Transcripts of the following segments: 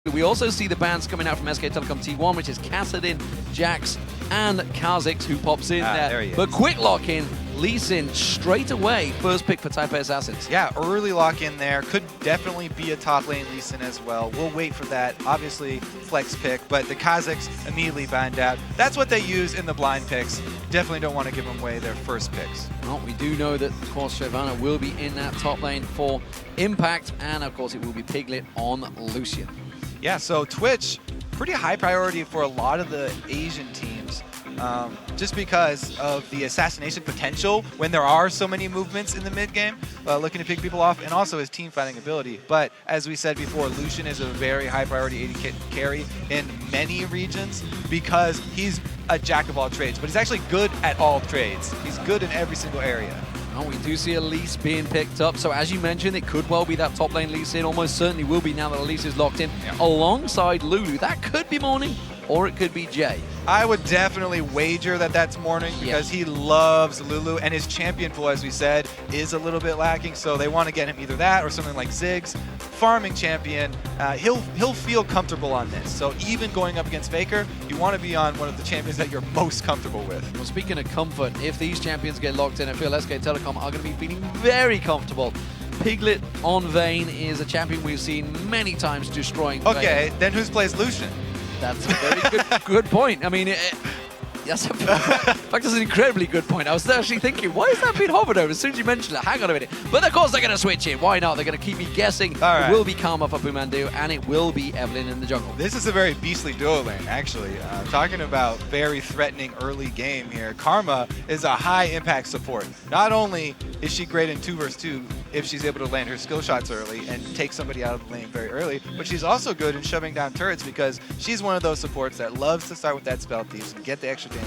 We also see the bans coming out from SK Telecom T1, which is Kassadin, Jax, and Kha'Zix, who pops in there. But quick lock-in, Lee Sin straight away, first pick for Taipei Assassins. Yeah, early lock-in there. Could definitely be a top lane Lee Sin as well. We'll wait for that. Obviously, flex pick, but the Kha'Zix immediately banned out. That's what they use in the blind picks. Definitely don't want to give them away their first picks. Well, we do know that, of course, Shyvana will be in that top lane for Impact, and of course, it will be Piglet on Lucian. Yeah, so Twitch, pretty high priority for a lot of the Asian teams, just because of the assassination potential when there are so many movements in the mid game, looking to pick people off, and also his team fighting ability. But as we said before, Lucian is a very high priority AD carry in many regions because he's a jack of all trades, but he's actually good at all trades. He's good in every single area. Oh, we do see Elise being picked up, so as you mentioned, it could well be that top lane Lee Sin. Almost certainly will be now that Elise is locked in, alongside Lulu. That could be Morning, or it could be Jay. I would definitely wager that that's Morning because he loves Lulu, and his champion pool, as we said, is a little bit lacking, so they want to get him either that or something like Ziggs. Farming champion, he'll feel comfortable on this. So even going up against Faker, you want to be on one of the champions that you're most comfortable with. Well, speaking of comfort, if these champions get locked in, I feel SK Telecom are going to be feeling very comfortable. Piglet on Vayne is a champion we've seen many times destroying Okay, then who plays Lucian? That's a very good point. I mean, that's an incredibly good point. I was actually thinking, why is that being hovered over? As soon as you mentioned it, hang on a minute. But of course they're going to switch it. Why not? They're going to keep me guessing. It will be Karma for PoohManDu, and it will be Evelyn in the jungle. This is a very beastly duo lane, actually. Talking about very threatening early game here, Karma is a high impact support. Not only is she great in 2 vs 2 if she's able to land her skill shots early and take somebody out of the lane very early, but she's also good in shoving down turrets because she's one of those supports that loves to start with that spell thief and get the extra damage.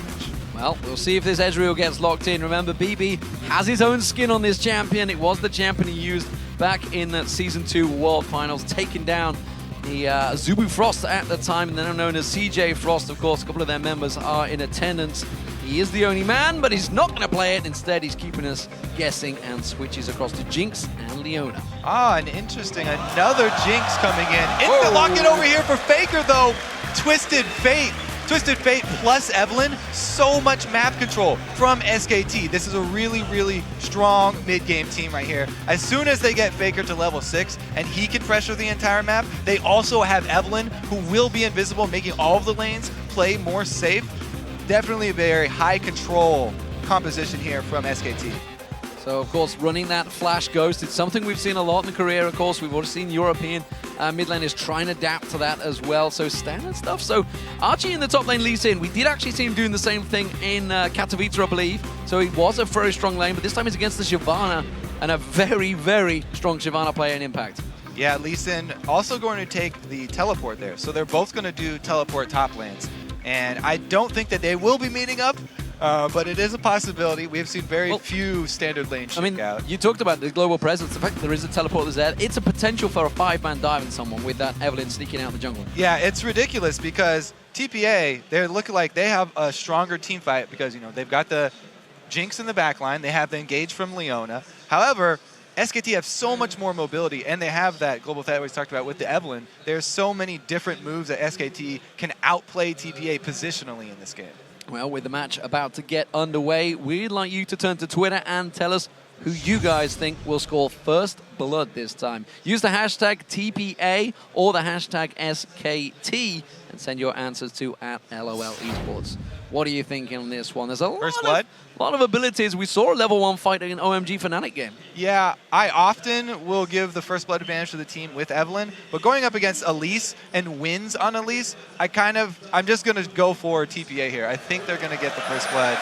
Well, we'll see if this Ezreal gets locked in. Remember, bebe has his own skin on this champion. It was the champion he used back in the Season 2 World Finals, taking down the Zubu Frost at the time, and then known as CJ Frost. Of course, a couple of their members are in attendance. He is the only man, but he's not going to play it. Instead, he's keeping us guessing and switches across to Jinx and Leona. Ah, and interesting. Another Jinx coming in. Instant lock it over here for Faker, though. Twisted Fate. Twisted Fate plus Evelyn. So much map control from SKT. This is a really, really strong mid-game team right here. As soon as they get Faker to level 6 and he can pressure the entire map, they also have Evelyn, who will be invisible, making all of the lanes play more safe. Definitely a very high control composition here from SKT. So, of course, running that Flash Ghost, it's something we've seen a lot in the career, of course. We've already seen European mid laners trying to adapt to that as well. So, standard stuff. So, Achie in the top lane leads in. We did actually see him doing the same thing in Katowice, I believe. So, he was a very strong lane, but this time he's against the Shyvana, and a very, very strong Shyvana player in Impact. Yeah, Lee Sin also going to take the teleport there. So, they're both going to do teleport top lanes. And I don't think that they will be meeting up, but it is a possibility. We have seen very few standard lanes shake out. You talked about the global presence. The fact that there is a teleport that's there, it's a potential for a 5-man dive in someone with that Evelyn sneaking out the jungle. Yeah, it's ridiculous because TPA, they're looking like they have a stronger team fight because, you know, they've got the Jinx in the backline. They have the engage from Leona. However, SKT have so much more mobility, and they have that global threat we talked about with the Evelyn. There's so many different moves that SKT can outplay TPA positionally in this game. Well, with the match about to get underway, we'd like you to turn to Twitter and tell us who you guys think will score first blood this time. Use the hashtag TPA or the hashtag SKT and send your answers to @LOLesports. What are you thinking on this one? There's a lot of abilities. We saw a level 1 fight in an OMG Fnatic game. Yeah, I often will give the first blood advantage to the team with Evelyn, but going up against Elise and wins on Elise, I'm just going to go for TPA here. I think they're going to get the first blood.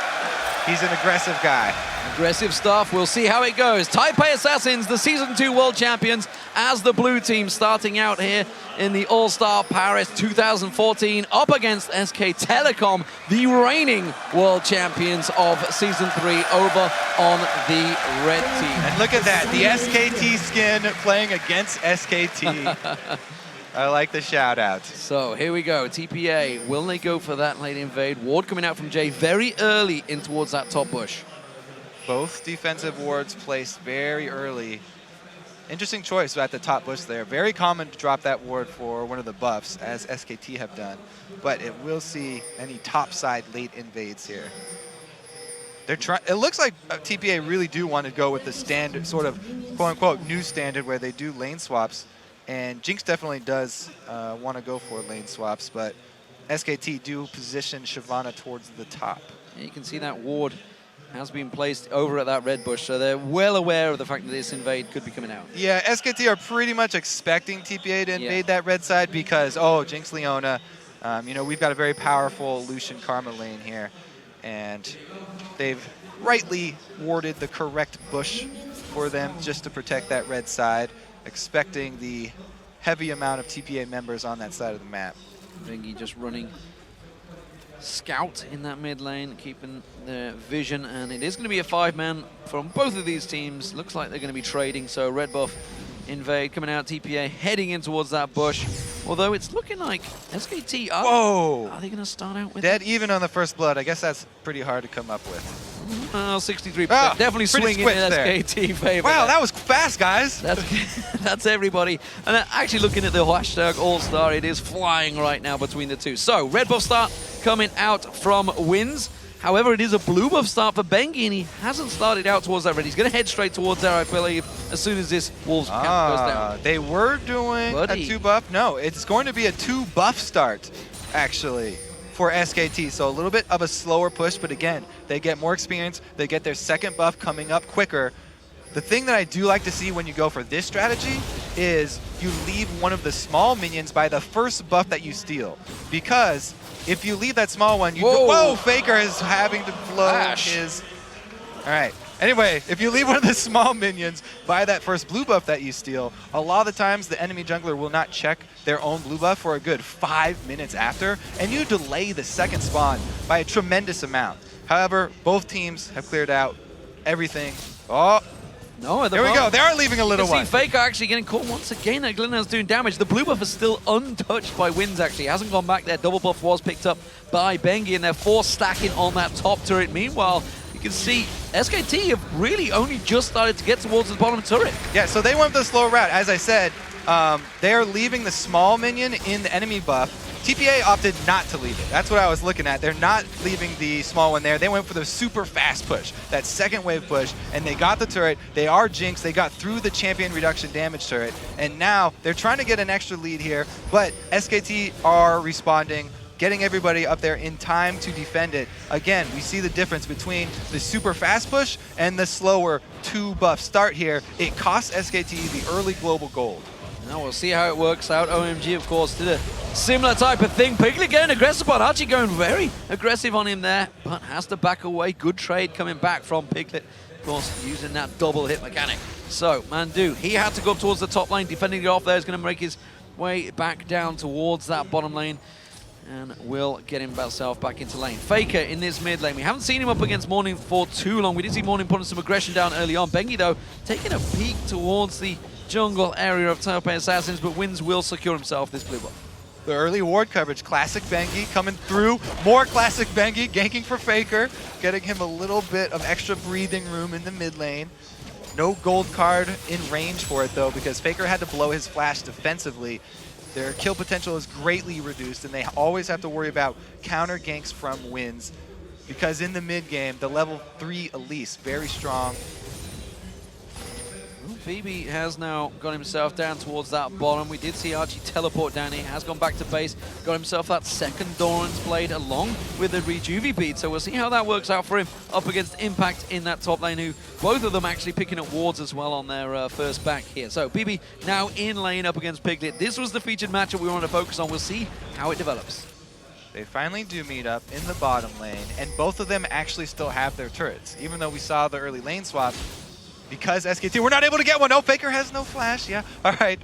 He's an aggressive guy. Aggressive stuff. We'll see how it goes. Taipei Assassins, the Season 2 World Champions, as the blue team starting out here in the All-Star Paris 2014, up against SK Telecom, the reigning World Champions of Season 3, over on the red team. And look at that, the SKT skin playing against SKT. I like the shout out. So here we go. TPA, will they go for that late invade? Ward coming out from Jay very early in towards that top bush. Both defensive wards placed very early Interesting choice at the top bush there. Very common to drop that ward for one of the buffs, as SKT have done. But it will see any topside late invades here. They're trying. It looks like TPA really do want to go with the standard, sort of quote-unquote new standard, where they do lane swaps. And Jinx definitely does want to go for lane swaps, but SKT do position Shyvana towards the top. Yeah, you can see that ward has been placed over at that red bush, so they're well aware of the fact that this invade could be coming out. Yeah, SKT are pretty much expecting TPA to invade that red side because, oh, Jinx Leona, you know, we've got a very powerful Lucian Karma lane here, and they've rightly warded the correct bush for them just to protect that red side, expecting the heavy amount of TPA members on that side of the map. Bengi just running scout in that mid lane, keeping their vision, and it is going to be a 5-man from both of these teams. Looks like they're going to be trading, so red buff invade coming out, TPA heading in towards that bush, although it's looking like SKT are, Whoa! Are they going to start out with dead even on the first blood? I guess that's pretty hard to come up with. 63%. Definitely swinging in SKT favor. Wow, that was fast, guys. That's everybody. And actually looking at the hashtag All-Star, it is flying right now between the two. So, red buff start coming out from Wins. However, it is a blue buff start for Bengi, and he hasn't started out towards that red. He's going to head straight towards there, I believe, as soon as this Wolves camp goes down. They were doing a 2-buff. No, it's going to be a 2-buff start, actually, for SKT. So a little bit of a slower push, but again, they get more experience. They get their second buff coming up quicker. The thing that I do like to see when you go for this strategy is you leave one of the small minions by the first buff that you steal. Because if you leave that small one, you whoa, Faker is having to blow his... All right. Anyway, if you leave one of the small minions by that first blue buff that you steal, a lot of the times the enemy jungler will not check their own blue buff for a good 5 minutes after, and you delay the second spawn by a tremendous amount. However, both teams have cleared out everything. Oh, no, there we go. They are leaving a little one. You can see Faker actually getting caught once again. Glenna's doing damage. The blue buff is still untouched by Wins, actually. It hasn't gone back there. Double buff was picked up by Bengi, and they're force stacking on that top turret. Meanwhile, you can see SKT have really only just started to get towards the bottom turret. Yeah, so they went the slow route. As I said, they're leaving the small minion in the enemy buff. TPA opted not to leave it. That's what I was looking at. They're not leaving the small one there. They went for the super fast push, that second wave push, and they got the turret. They are Jinx. They got through the champion reduction damage turret, and now they're trying to get an extra lead here, but SKT are responding, getting everybody up there in time to defend it. Again, we see the difference between the super fast push and the slower 2-buff start here. It costs SKT the early global gold. Now we'll see how it works out. OMG, of course, did a similar type of thing. Piglet getting aggressive on Achie, going very aggressive on him there, but has to back away. Good trade coming back from Piglet, of course, using that double hit mechanic. So, Mandu, he had to go up towards the top lane, defending it off there. He's going to make his way back down towards that bottom lane, and will get himself back into lane. Faker in this mid lane. We haven't seen him up against Morning for too long. We did see Morning putting some aggression down early on. Bengi, though, taking a peek towards the jungle area of Taipei Assassins, but Wins will secure himself this blue buff. The early ward coverage, classic Bengi coming through. More classic Bengi, ganking for Faker, getting him a little bit of extra breathing room in the mid lane. No gold card in range for it, though, because Faker had to blow his flash defensively. Their kill potential is greatly reduced, and they always have to worry about counter ganks from Wins, because in the mid game, the level 3 Elise, very strong. Bebe has now got himself down towards that bottom. We did see Achie teleport down. He has gone back to base, got himself that second Doran's Blade along with the Rejuve bead. So we'll see how that works out for him up against Impact in that top lane, who both of them actually picking up wards as well on their first back here. So Bebe now in lane up against Piglet. This was the featured matchup we want to focus on. We'll see how it develops. They finally do meet up in the bottom lane, and both of them actually still have their turrets, even though we saw the early lane swap. Because SKT, we're not able to get one. Oh, Faker has no flash. Yeah, all right.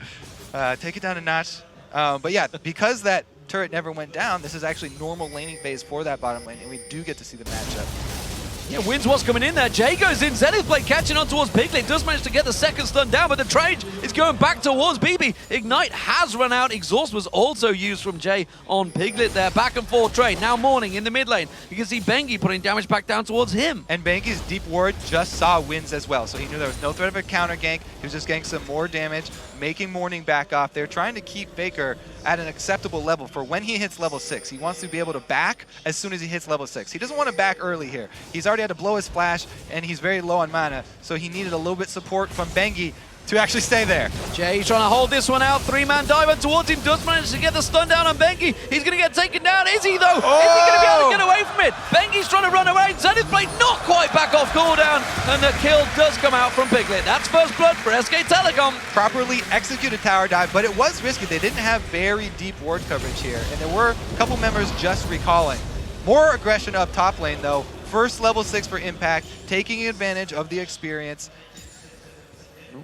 Take it down a notch. But yeah, because that turret never went down, this is actually normal laning phase for that bottom lane, and we do get to see the matchup. Yeah, Wins what's coming in there. Jay goes in. Zenith Blade catching on towards Piglet. Does manage to get the second stun down, but the trade is going back towards bebe. Ignite has run out. Exhaust was also used from Jay on Piglet there. Back and forth trade. Now Morning in the mid lane. You can see Bengi putting damage back down towards him. And Bengi's deep ward just saw Wins as well, so he knew there was no threat of a counter gank. He was just getting some more damage, making Morning back off. They're trying to keep Faker at an acceptable level for when he hits level 6. He wants to be able to back as soon as he hits level 6. He doesn't want to back early here. He's already had to blow his flash, and he's very low on mana, so he needed a little bit support from Bengi to actually stay there. Jay trying to hold this one out. 3-man diver towards him. Does manage to get the stun down on Bengi. He's going to get taken down. Is he, though? Oh! Is he going to be able to get away from it? Bengi's trying to run away. Zenith Blade not quite back off cooldown. And the kill does come out from Piglet. That's first blood for SK Telecom. Properly executed tower dive, but it was risky. They didn't have very deep ward coverage here, and there were a couple members just recalling. More aggression up top lane, though. First level 6 for Impact, taking advantage of the experience.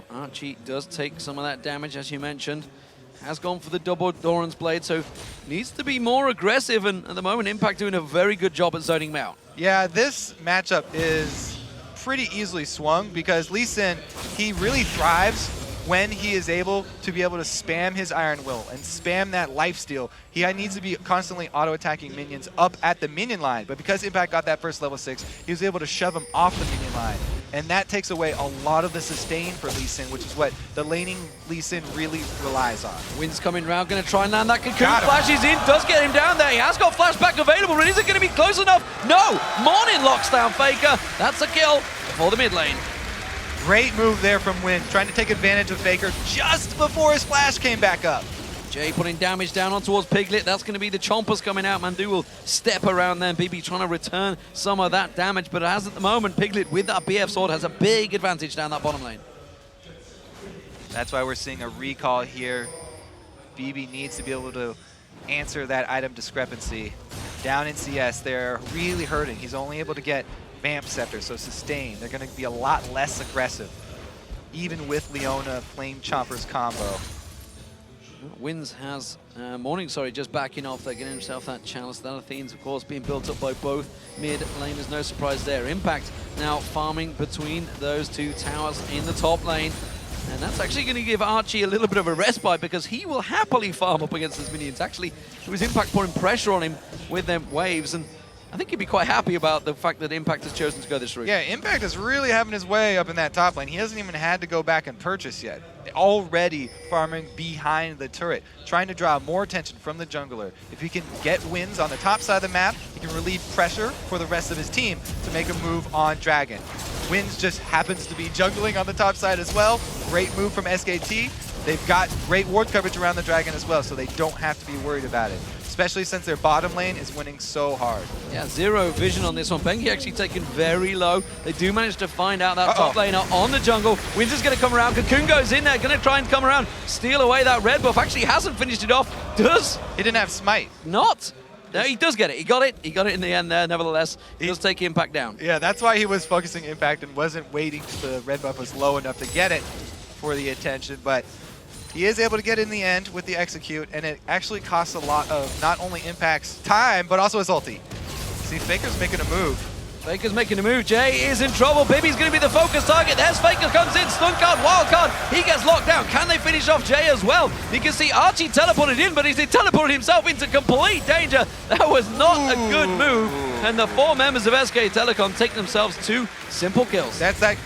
Achie does take some of that damage, as you mentioned. Has gone for the double Doran's Blade, so needs to be more aggressive, and at the moment Impact doing a very good job at zoning him out. Yeah, this matchup is pretty easily swung because Lee Sin, he really thrives when he is able to be able to spam his Iron Will and spam that lifesteal. He needs to be constantly auto-attacking minions up at the minion line, but because Impact got that first level 6, he was able to shove them off the minion line. And that takes away a lot of the sustain for Lee Sin, which is what the laning Lee Sin really relies on. Wind's coming round, going to try and land that cocoon. Flashes in, does get him down there. He has got flashback available, but is it going to be close enough? No! Morning locks down Faker. That's a kill for the mid lane. Great move there from Wind, trying to take advantage of Faker just before his flash came back up. Jay putting damage down on towards Piglet. That's going to be the chompers coming out. ManDu will step around there. bebe trying to return some of that damage, but as at the moment, Piglet with that BF sword has a big advantage down that bottom lane. That's why we're seeing a recall here. bebe needs to be able to answer that item discrepancy. Down in CS, they're really hurting. He's only able to get Vamp Scepter, so sustain. They're going to be a lot less aggressive, even with Leona Flame Chompers combo. Wins has Morning, just backing off there, getting himself that chalice. That Athene's, of course, being built up by both mid laners. No surprise there. Impact now farming between those two towers in the top lane. And that's actually going to give Achie a little bit of a respite because he will happily farm up against his minions. Actually, it was Impact putting pressure on him with them waves, and I think he'd be quite happy about the fact that Impact has chosen to go this route. Yeah, Impact is really having his way up in that top lane. He hasn't even had to go back and purchase yet. Already farming behind the turret, trying to draw more attention from the jungler. If he can get wins on the top side of the map, he can relieve pressure for the rest of his team to make a move on Dragon. Wins just happens to be jungling on the top side as well. Great move from SKT. They've got great ward coverage around the Dragon as well, so they don't have to be worried about it, especially since their bottom lane is winning so hard. Yeah, zero vision on this one. Bengi actually taken very low. They do manage to find out that top laner on the jungle. Winds is going to come around. Cocoon goes in there, going to try and come around, steal away that red buff. Actually hasn't finished it off. Does? He didn't have smite. Not. No, he does get it. He got it. He got it in the end there. Nevertheless, he does take Impact down. Yeah, that's why he was focusing Impact and wasn't waiting till the red buff was low enough to get it for the attention. But he is able to get in the end with the execute, and it actually costs a lot of not only Impact's time, but also his ulti. See, Faker's making a move. Faker's making a move. Jay is in trouble. bebe's going to be the focus target. There's Faker comes in. Stun card, wild card. He gets locked down. Can they finish off Jay as well? You can see Achie teleported in, but he's teleported himself into complete danger. That was not a good move. And the 4 members of SK Telecom take themselves 2 simple kills. That's that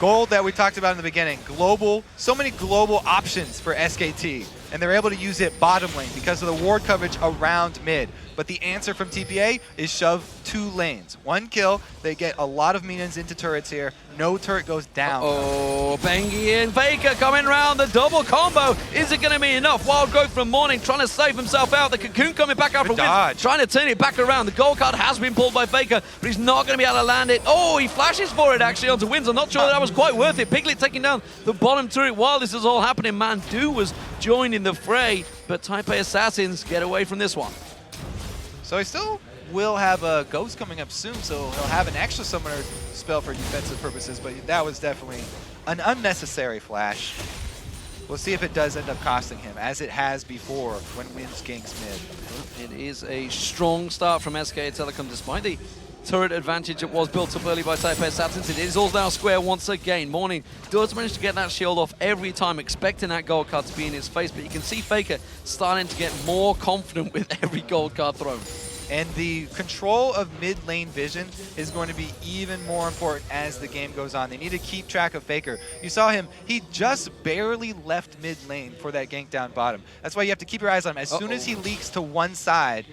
gold that we talked about in the beginning. Global, so many global options for SKT. And they're able to use it bottom lane because of the ward coverage around mid. But the answer from TPA is shove 2 lanes. 1 kill, they get a lot of minions into turrets here. No turret goes down. Oh, Bengi and Faker coming round, the double combo. Is it going to be enough? Wild growth from Morning, trying to save himself out. The cocoon coming back out from Wind, trying to turn it back around. The gold card has been pulled by Faker, but he's not going to be able to land it. Oh, he flashes for it actually onto Winds. I'm not sure that was quite worth it. Piglet taking down the bottom turret while this is all happening. ManDu was joined in the fray, but Taipei Assassins get away from this one. So he still will have a Ghost coming up soon, so he'll have an extra summoner spell for defensive purposes, but that was definitely an unnecessary flash. We'll see if it does end up costing him, as it has before when Winds ganks mid. It is a strong start from SK Telecom, despite the turret advantage that was built up early by Taipei Assasins. It is all now square once again. Morning does manage to get that shield off every time, expecting that gold card to be in his face, but you can see Faker starting to get more confident with every gold card thrown. And the control of mid lane vision is going to be even more important as the game goes on. They need to keep track of Faker. You saw him, he just barely left mid lane for that gank down bottom. That's why you have to keep your eyes on him. As soon as he leaks to one side,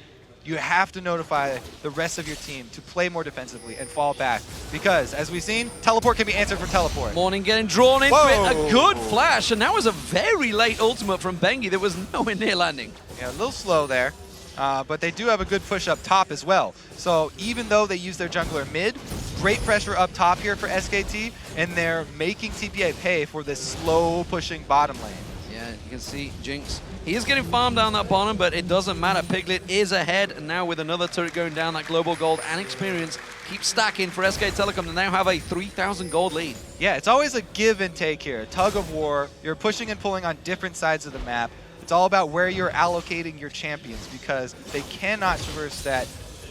you have to notify the rest of your team to play more defensively and fall back. Because, as we've seen, teleport can be answered for teleport. Morning getting drawn into it, a good flash, and that was a very late ultimate from Bengi that was nowhere near landing. Yeah, a little slow there. But they do have a good push up top as well. So even though they use their jungler mid, great pressure up top here for SKT, and they're making TPA pay for this slow pushing bottom lane. Yeah, you can see Jinx. He is getting farmed down that bottom, but it doesn't matter. Piglet is ahead, and now with another turret going down, that global gold and experience keeps stacking for SK Telecom to now have a 3,000 gold lead. Yeah, it's always a give and take here, tug of war. You're pushing and pulling on different sides of the map. It's all about where you're allocating your champions because they cannot traverse that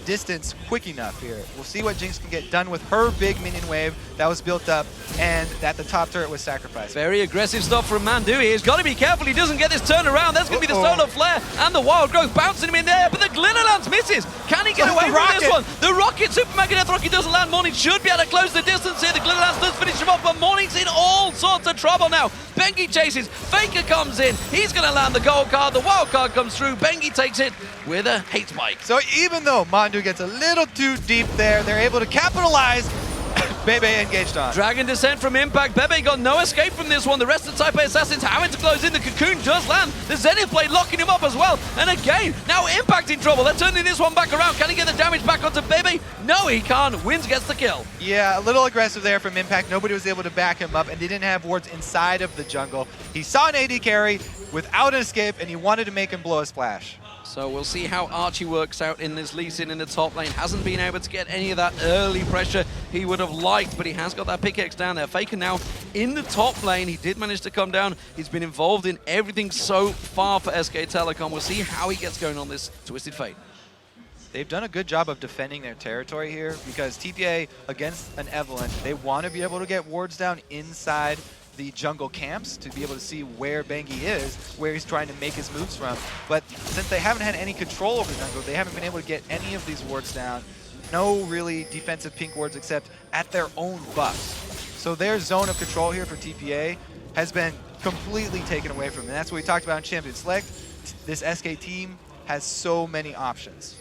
distance quick enough here. We'll see what Jinx can get done with her big minion wave that was built up and that the top turret was sacrificed. Very aggressive stuff from ManDu. He's got to be careful he doesn't get this turn around. That's going to be the solar flare and the wild growth bouncing him in there, but the glitter lance misses. Can he get away from this one? The rocket, super mega death rocket doesn't land. Morning should be able to close the distance here. The glitter lance does finish him off, but Morning's in all sorts of trouble now. Bengi chases, Faker comes in. He's going to land the gold card. The wild card comes through. Bengi takes it with a hate spike. So even though ManDu gets a little too deep there, they're able to capitalize. Bebe engaged on. Dragon Descent from Impact. Bebe got no escape from this one. The rest of Taipei Assassins having to close in. The Cocoon does land. The Zenith Blade locking him up as well. And again, now Impact in trouble. They're turning this one back around. Can he get the damage back onto Bebe? No, he can't. Wins gets the kill. Yeah, a little aggressive there from Impact. Nobody was able to back him up, and they didn't have wards inside of the jungle. He saw an AD carry without an escape, and he wanted to make him blow a splash. So we'll see how Achie works out in this Lee Sin in the top lane. Hasn't been able to get any of that early pressure he would have liked, but he has got that pickaxe down there. Faker now in the top lane. He did manage to come down. He's been involved in everything so far for SK Telecom. We'll see how he gets going on this Twisted Fate. They've done a good job of defending their territory here because TPA against an Evelynn, they want to be able to get wards down inside the jungle camps to be able to see where Bengi is, where he's trying to make his moves from. But since they haven't had any control over the jungle, they haven't been able to get any of these wards down. No really defensive pink wards except at their own buffs. So their zone of control here for TPA has been completely taken away from them. And that's what we talked about in Champion Select. This SK team has so many options.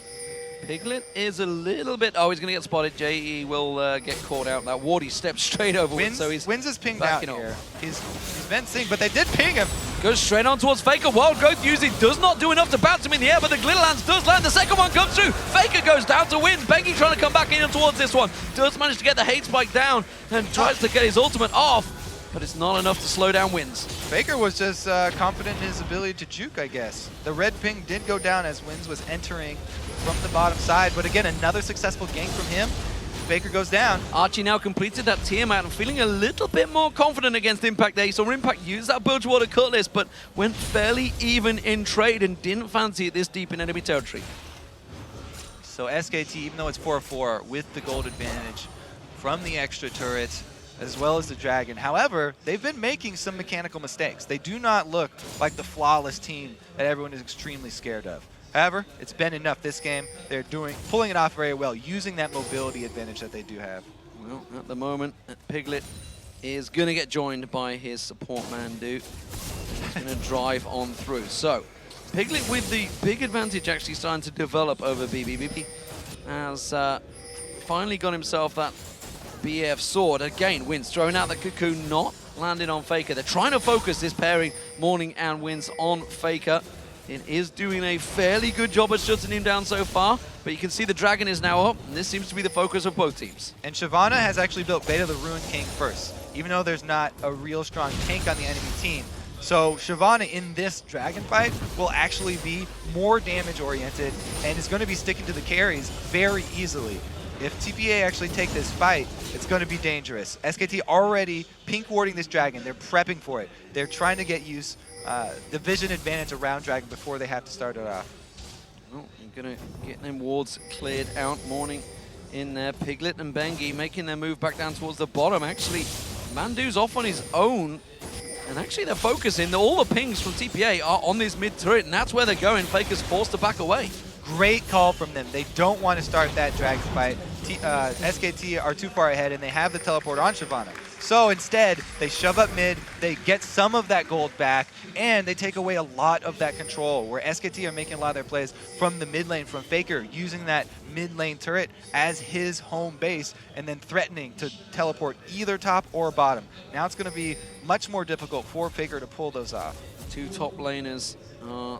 Piglet is a little bit... Oh, he's going to get spotted. JE will get caught out. That ward, he steps straight over Wins, with, so he's Wins is pinged out here. He's been seeing, but they did ping him. Goes straight on towards Faker. Wild Growth usually does not do enough to bounce him in the air, but the Glitter Lance does land. The second one comes through. Faker goes down to win. Bengi trying to come back in towards this one. Does manage to get the hate spike down and tries to get his ultimate off, but it's not enough to slow down Wins. Faker was just confident in his ability to juke, I guess. The red ping did go down as Wins was entering from the bottom side, but again, another successful gank from him. Faker goes down. Achie now completed that Tiamat and feeling a little bit more confident against Impact there. He saw Impact use that Bilgewater Cutlass, but went fairly even in trade and didn't fancy it this deep in enemy territory. So SKT, even though it's 4-4 with the gold advantage from the extra turrets, as well as the Dragon. However, they've been making some mechanical mistakes. They do not look like the flawless team that everyone is extremely scared of. However, it's been enough this game. They're pulling it off very well, using that mobility advantage that they do have. Well, at the moment, Piglet is going to get joined by his support ManDu. He's going to drive on through. So, Piglet with the big advantage actually starting to develop over BB. BB has finally got himself that BF sword. Again, Wins throwing out the Cocoon, not landing on Faker. They're trying to focus this pairing, Morning and Wins, on Faker. It is doing a fairly good job at shutting him down so far, but you can see the Dragon is now up, and this seems to be the focus of both teams. And Shyvana has actually built Beta the Ruined King first, even though there's not a real strong tank on the enemy team. So Shyvana in this Dragon fight will actually be more damage oriented and is going to be sticking to the carries very easily. If TPA actually take this fight, it's going to be dangerous. SKT already pink warding this Dragon. They're prepping for it. They're trying to get the vision advantage around Dragon before they have to start it off. Well, you're going to get them wards cleared out. Morning in there. Piglet and Bengi making their move back down towards the bottom. Actually, ManDu's off on his own. And actually they're focusing. All the pings from TPA are on this mid turret, and that's where they're going. Faker's forced to back away. Great call from them. They don't want to start that dragon fight. SKT are too far ahead, and they have the teleport on Shyvana. So instead, they shove up mid, they get some of that gold back, and they take away a lot of that control, where SKT are making a lot of their plays from the mid lane, from Faker, using that mid lane turret as his home base, and then threatening to teleport either top or bottom. Now it's going to be much more difficult for Faker to pull those off. Two top laners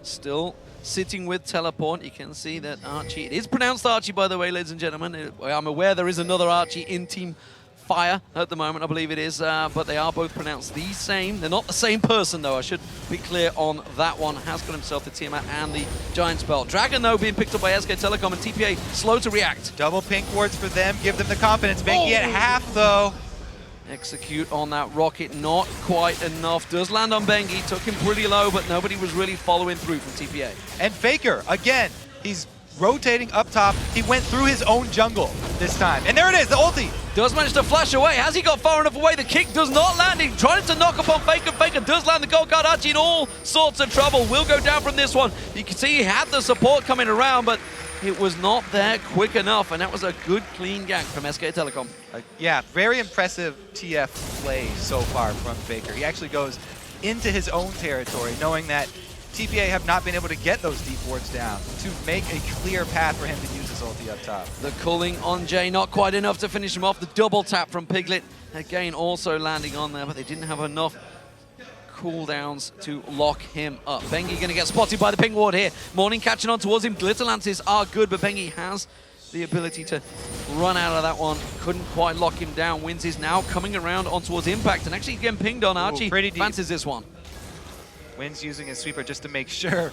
still sitting with teleport. You can see that Achie, it is pronounced Achie, by the way, ladies and gentlemen. I'm aware there is another Achie in Team Fire at the moment, I believe it is, but they are both pronounced the same. They're not the same person, though. I should be clear on that one. Has got himself the Tiamat and the Giant's Belt. Dragon, though, being picked up by SK Telecom, and TPA slow to react. Double pink wards for them, give them the confidence. Bengi at half, though. Execute on that rocket, not quite enough. Does land on Bengi, took him pretty low, but nobody was really following through from TPA. And Faker, again, he's rotating up top. He went through his own jungle this time. And there it is, the ulti. Does manage to flash away. Has he got far enough away? The kick does not land. He's trying to knock upon Faker. Faker does land the gold guard. Achie in all sorts of trouble. Will go down from this one. You can see he had the support coming around, but it was not there quick enough, and that was a good, clean gank from SK Telecom. Yeah, very impressive TF play so far from Faker. He actually goes into his own territory, knowing that TPA have not been able to get those deep wards down to make a clear path for him to use his ulti up top. The culling on Jay, not quite enough to finish him off. The double tap from Piglet, again also landing on there, but they didn't have enough cooldowns to lock him up. Bengi going to get spotted by the ping ward here. Morning catching on towards him. Glitter lances are good, but Bengi has the ability to run out of that one. Couldn't quite lock him down. Wins is now coming around on towards Impact, and actually getting pinged on. Achie fancies this one. Wins using his sweeper just to make sure,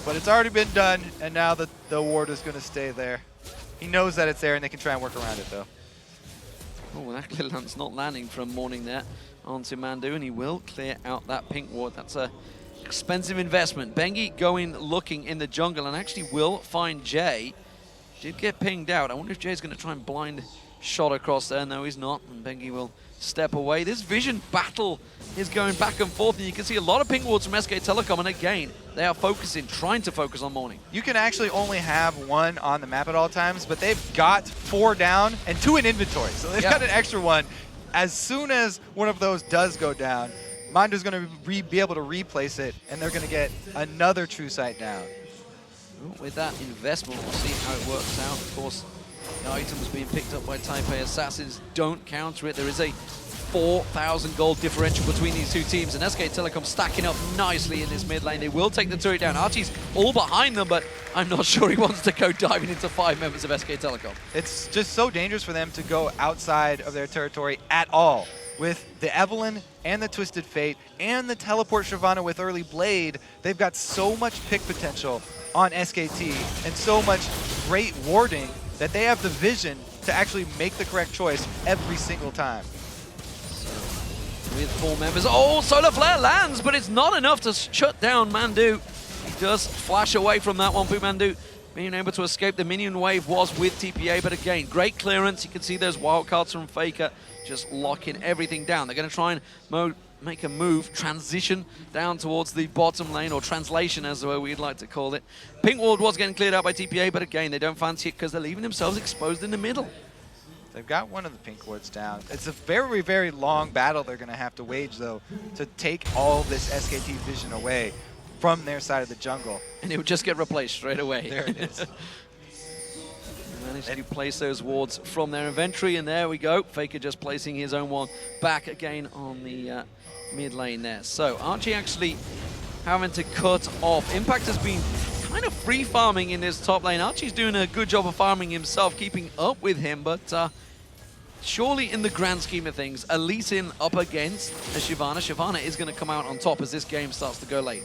but it's already been done, and now the ward is going to stay there. He knows that it's there, and they can try and work around it, though. Oh, that glitter lance not landing from Morning there onto ManDu, and he will clear out that pink ward. That's a expensive investment. Bengi going looking in the jungle, and actually will find Jay. Did get pinged out. I wonder if Jay's going to try and blind shot across there. No, he's not, and Bengi will step away. This vision battle is going back and forth, and you can see a lot of ping wards from SK Telecom, and again, they are focusing, trying to focus on Morning. You can actually only have one on the map at all times, but they've got 4 down and 2 in inventory, so they've got an extra one. As soon as one of those does go down, ManDu's going to be able to replace it, and they're going to get another true sight down. With that investment, we'll see how it works out. Of course, the items being picked up by Taipei Assassins don't counter it. There is a 4,000 gold differential between these two teams, and SK Telecom stacking up nicely in this mid lane. They will take the turret down. Achie's all behind them, but I'm not sure he wants to go diving into 5 members of SK Telecom. It's just so dangerous for them to go outside of their territory at all. With the Evelynn and the Twisted Fate and the teleport Shyvana with early Blade, they've got so much pick potential on SKT and so much great warding that they have the vision to actually make the correct choice every single time. With 4 members. Oh, Solar Flare lands, but it's not enough to shut down ManDu. He does flash away from that one. PoohManDu being able to escape. The minion wave was with TPA, but again, great clearance. You can see those wildcards from Faker just locking everything down. They're going to try and make a move, transition down towards the bottom lane, or translation as the way we'd like to call it. Pink ward was getting cleared out by TPA, but again, they don't fancy it because they're leaving themselves exposed in the middle. They've got one of the pink wards down. It's a very, very long battle they're going to have to wage, though, to take all this SKT vision away from their side of the jungle. And it would just get replaced straight away. There it is. Managed to place those wards from their inventory, and there we go. Faker just placing his own one back again on the mid lane there. So Achie actually having to cut off. Impact has been kind of free farming in this top lane. Archie's doing a good job of farming himself, keeping up with him, but surely in the grand scheme of things, Lee Sin up against a Shyvana. Shyvana is going to come out on top as this game starts to go late.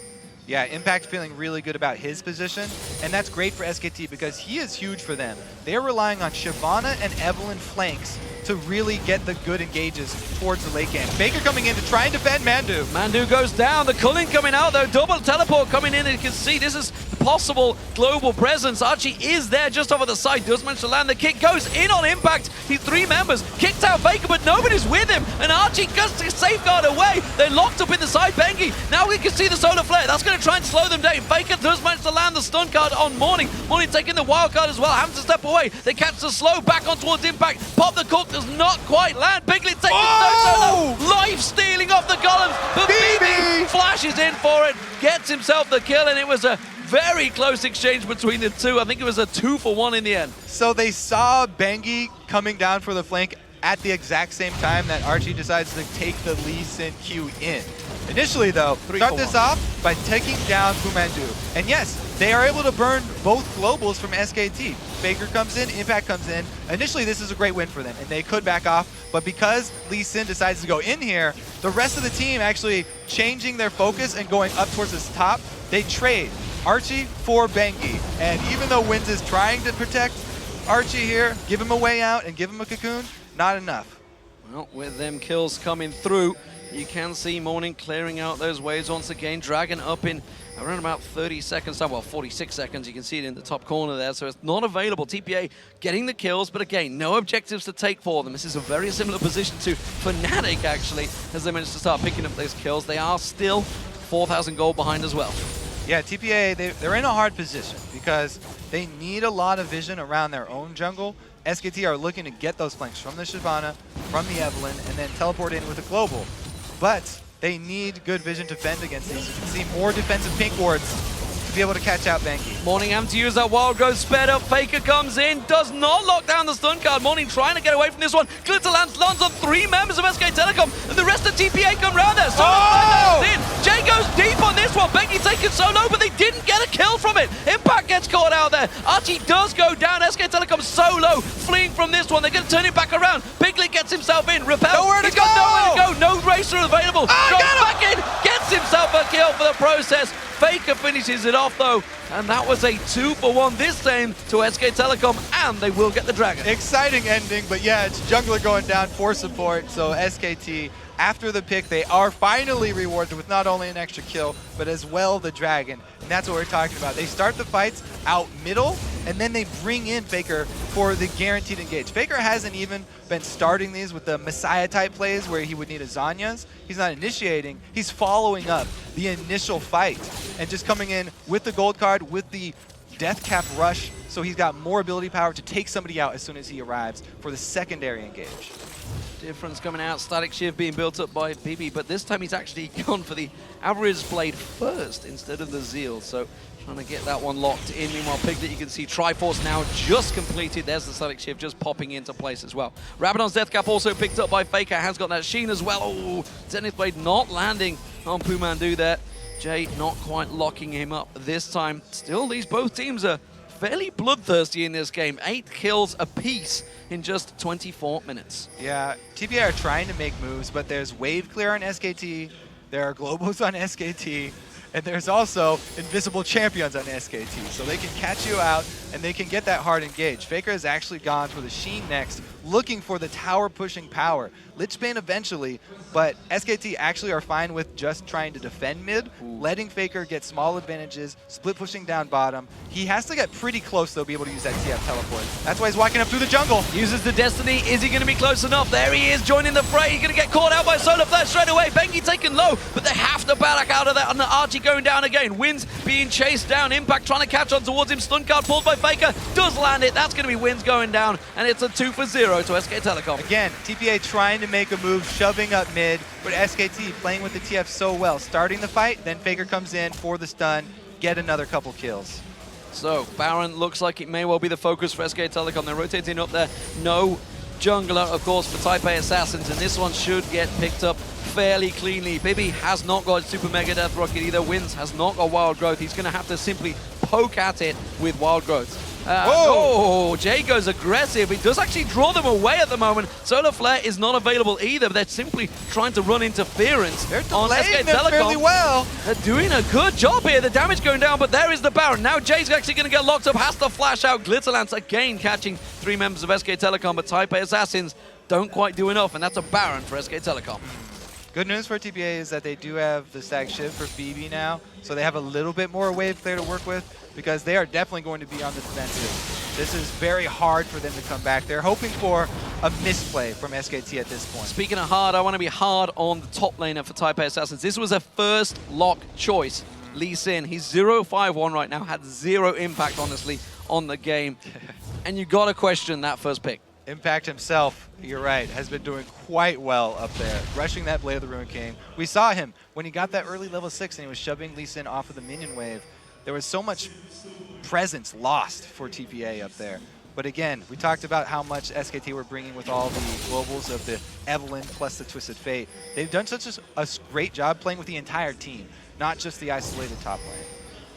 Yeah, Impact feeling really good about his position, and that's great for SKT because he is huge for them. They're relying on Shyvana and Evelynn flanks to really get the good engages towards the late game. Faker coming in to try and defend ManDu. ManDu goes down, the culling coming out though, double teleport coming in, and you can see this is possible global presence. Achie is there just over the side, does manage to land the kick, goes in on impact. He's 3 members, kicked out Faker, but nobody's with him, and Achie goes to safeguard away. They're locked up in the side, Bengi. Now we can see the solar flare. That's going to try and slow them down. Faker does manage to land the stun card on Morning. Morning taking the wild card as well, having to step away. They catch the slow back on towards impact. Pop the cook does not quite land. Piglet taking no solo. Life stealing off the golems, but bebe flashes in for it, gets himself the kill, and it was a very close exchange between the two. I think it was a 2-for-1 in the end. So they saw Bengi coming down for the flank at the exact same time that Achie decides to take the Lee Sin Q in. Initially though, start this off by taking down PoohManDu. And yes, they are able to burn both globals from SKT. Faker comes in, Impact comes in. Initially this is a great win for them and they could back off, but because Lee Sin decides to go in here, the rest of the team actually changing their focus and going up towards this top, they trade Achie for Bengi. And even though Wins is trying to protect Achie here, give him a way out and give him a cocoon, not enough. Well, with them kills coming through, you can see Morning clearing out those waves once again. Dragon up in around about 30 seconds time, well 46 seconds, you can see it in the top corner there, so it's not available. TPA getting the kills, but again, no objectives to take for them. This is a very similar position to Fnatic actually, as they managed to start picking up those kills. They are still 4,000 gold behind as well. Yeah, TPA, they're in a hard position because they need a lot of vision around their own jungle. SKT are looking to get those flanks from the Shyvana, from the Evelynn, and then teleport in with a global. But they need good vision to fend against these. You can see more defensive pink wards to be able to catch out Bengi. Morning having to use that wild growth sped up. Faker comes in, does not lock down the stun card. Morning trying to get away from this one. Glitter lands on 3 members of SK Telecom, and the rest of TPA come round there. So Jay goes deep on this one. Bengi taken solo, but they didn't get a kill from it. Impact gets caught out there. Achie does go down. SK Telecom solo, fleeing from this one. They're going to turn it back around. Piglet gets himself in. Repel. Nowhere to He's got nowhere to go. No racer available. Goes back in, gets himself a kill for the process. Faker finishes it off though, and that was a 2-for-1 this time to SK Telecom, and they will get the Dragon. Exciting ending, but yeah, it's jungler going down for support, so SKT, after the pick, they are finally rewarded with not only an extra kill, but as well the Dragon, and that's what we're talking about. They start the fights out middle, and then they bring in Faker for the guaranteed engage. Faker hasn't even been starting these with the Messiah type plays where he would need a Zhonya's. He's not initiating, he's following up the initial fight and just coming in with the gold card, with the death cap rush, so he's got more ability power to take somebody out as soon as he arrives for the secondary engage. Difference coming out, Static Shiv being built up by bebe, but this time he's actually gone for the Avarice Blade first instead of the Zeal, so trying to get that one locked in. Meanwhile, Piglet, you can see Triforce now just completed. There's the Static Shiv just popping into place as well. Rabadon's Death Cap also picked up by Faker, has got that Sheen as well. Oh, Zenith Blade not landing on PoohManDu there. Jay not quite locking him up this time. Still, these both teams are fairly bloodthirsty in this game. 8 kills apiece in just 24 minutes. Yeah, TPA are trying to make moves, but there's wave clear on SKT, there are globals on SKT, and there's also invisible champions on SKT, so they can catch you out and they can get that hard engage. Faker has actually gone for the Sheen next, looking for the tower pushing power. Lichbane eventually, but SKT actually are fine with just trying to defend mid, letting Faker get small advantages, split pushing down bottom. He has to get pretty close though, be able to use that TF teleport. That's why he's walking up through the jungle. Uses the Destiny. Is he going to be close enough? There he is, joining the fray. He's going to get caught out by Solar Flare straight away. Bengi taken low, but they have to back out of that. And the Achie going down again. Wins being chased down. Impact trying to catch on towards him. Stun card pulled by Faker. Does land it. That's going to be Wins going down. And it's a 2-for-0 to SK Telecom. Again, TPA trying to make a move, shoving up mid, but SKT playing with the TF so well. Starting the fight, then Faker comes in for the stun, get another couple kills. So, Baron looks like it may well be the focus for SK Telecom. They're rotating up there. No jungler, of course, for Taipei Assassins, and this one should get picked up fairly cleanly. bebe has not got Super Mega Death Rocket either. Wins has not got Wild Growth. He's going to have to simply poke at it with Wild Growth. Oh, Jay goes aggressive. He does actually draw them away at the moment. Solar Flare is not available either. They're simply trying to run interference on SK Telecom. Fairly well. They're doing a good job here. The damage going down, but there is the Baron. Now Jay's actually going to get locked up. Has to flash out. Glitterlance again catching 3 members of SK Telecom, but Taipei Assassins don't quite do enough, and that's a Baron for SK Telecom. Good news for TPA is that they do have the stack shift for bebe now, so they have a little bit more wave clear to work with, because they are definitely going to be on the defensive. This is very hard for them to come back. They're hoping for a misplay from SKT at this point. Speaking of hard, I want to be hard on the top laner for Taipei Assassins. This was a first lock choice. Lee Sin, he's 0-5-1 right now, had zero impact, honestly, on the game. And you got to question that first pick. Impact himself, you're right, has been doing quite well up there, rushing that Blade of the Ruined King. We saw him when he got that early level 6 and he was shoving Lee Sin off of the minion wave. There was so much presence lost for TPA up there. But again, we talked about how much SKT were bringing with all the globals of the Evelyn plus the Twisted Fate. They've done such a great job playing with the entire team, not just the isolated top lane.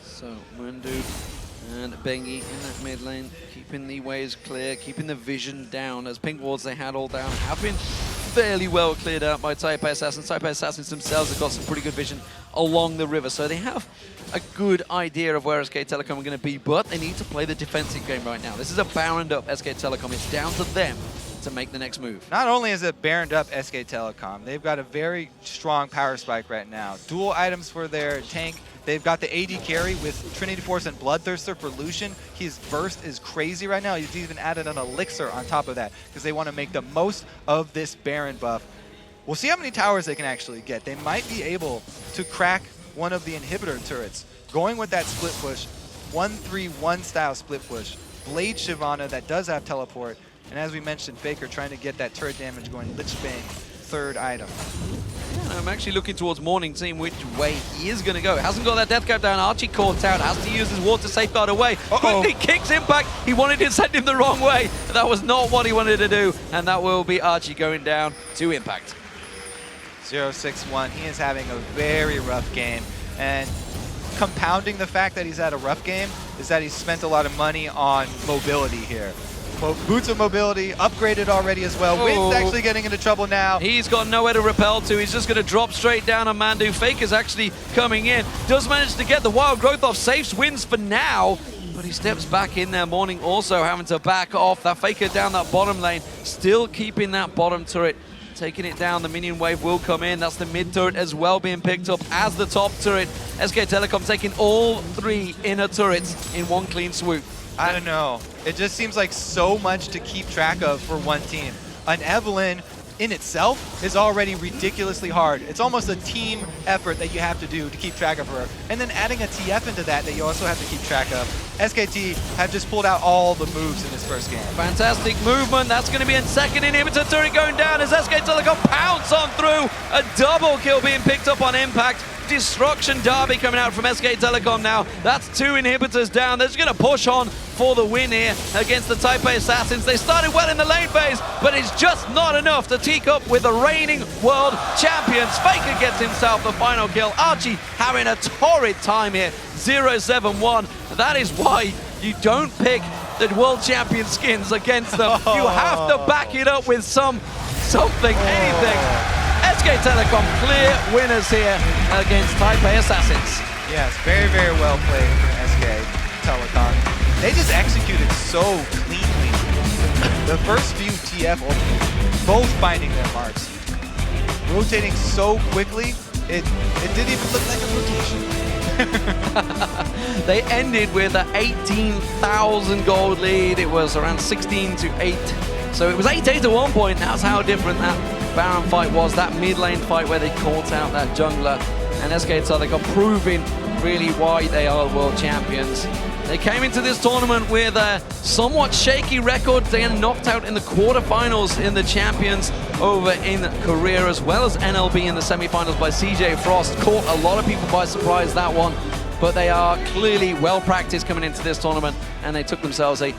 So, PoohManDu and Bengi in that mid lane, keeping the waves clear, keeping the vision down, as pink wards they had all down have been fairly well cleared out by Taipei Assassins. Taipei Assassins themselves have got some pretty good vision along the river, so they have a good idea of where SK Telecom are going to be, but they need to play the defensive game right now. This is a baroned up SK Telecom. It's down to them to make the next move. Not only is it baroned up SK Telecom, they've got a very strong power spike right now. Dual items for their tank. They've got the AD carry with Trinity Force and Bloodthirster for Lucian. His burst is crazy right now. He's even added an elixir on top of that because they want to make the most of this Baron buff. We'll see how many towers they can actually get. They might be able to crack one of the inhibitor turrets. Going with that split push, 1-3-1 style split push. Blade Shyvana that does have teleport. And as we mentioned, Faker trying to get that turret damage going. Lich Bang, third item. Yeah, I'm actually looking towards Morning, seeing which way he is going to go. Hasn't got that death cap down. Achie caught out. Has to use his ward to safeguard away. Quickly kicks Impact. He wanted to send him the wrong way. But that was not what he wanted to do. And that will be Achie going down to Impact. 0-6-1. He is having a very rough game. And compounding the fact that he's had a rough game is that he's spent a lot of money on mobility here. Boots of mobility upgraded already as well. Wind's actually getting into trouble now. He's got nowhere to repel to. He's just going to drop straight down on PoohManDu. Faker's actually coming in. Does manage to get the wild growth off. Saves wins for now. But he steps back in there. Morning also having to back off. That Faker down that bottom lane. Still keeping that bottom turret. Taking it down. The minion wave will come in. That's the mid turret as well being picked up as the top turret. SK Telecom taking all three inner turrets in one clean swoop. I don't know. It just seems like so much to keep track of for one team. An Evelyn in itself is already ridiculously hard. It's almost a team effort that you have to do to keep track of her. And then adding a TF into that you also have to keep track of. SKT have just pulled out all the moves in this first game. Fantastic movement. That's going to be in second inhibitor turret going down as SK Telecom pounce on through. A double kill being picked up on Impact. Destruction Derby coming out from SK Telecom now. That's two inhibitors down. They're just going to push on for the win here against the Taipei Assassins. They started well in the lane phase, but it's just not enough to teak up with the reigning world champions. Faker gets himself the final kill. Achie having a torrid time here. 0-7-1. That is why you don't pick the world champion skins against them. You have to back it up with something, anything. SK Telecom clear winners here against Taipei Assassins. Yes, very, very well played from SK Telecom. They just executed so cleanly. The first few TF openings, both finding their marks. Rotating so quickly, it didn't even look like a rotation. They ended with an 18,000 gold lead. It was around 16-8. So it was 8-8 at one point. That's how different that Baron fight was. That mid lane fight where they caught out that jungler. And SK Telecom proving really why they are world champions. They came into this tournament with a somewhat shaky record. They got knocked out in the quarterfinals in the champions over in Korea, as well as NLB in the semifinals by CJ Frost. Caught a lot of people by surprise, that one. But they are clearly well practiced coming into this tournament, and they took themselves a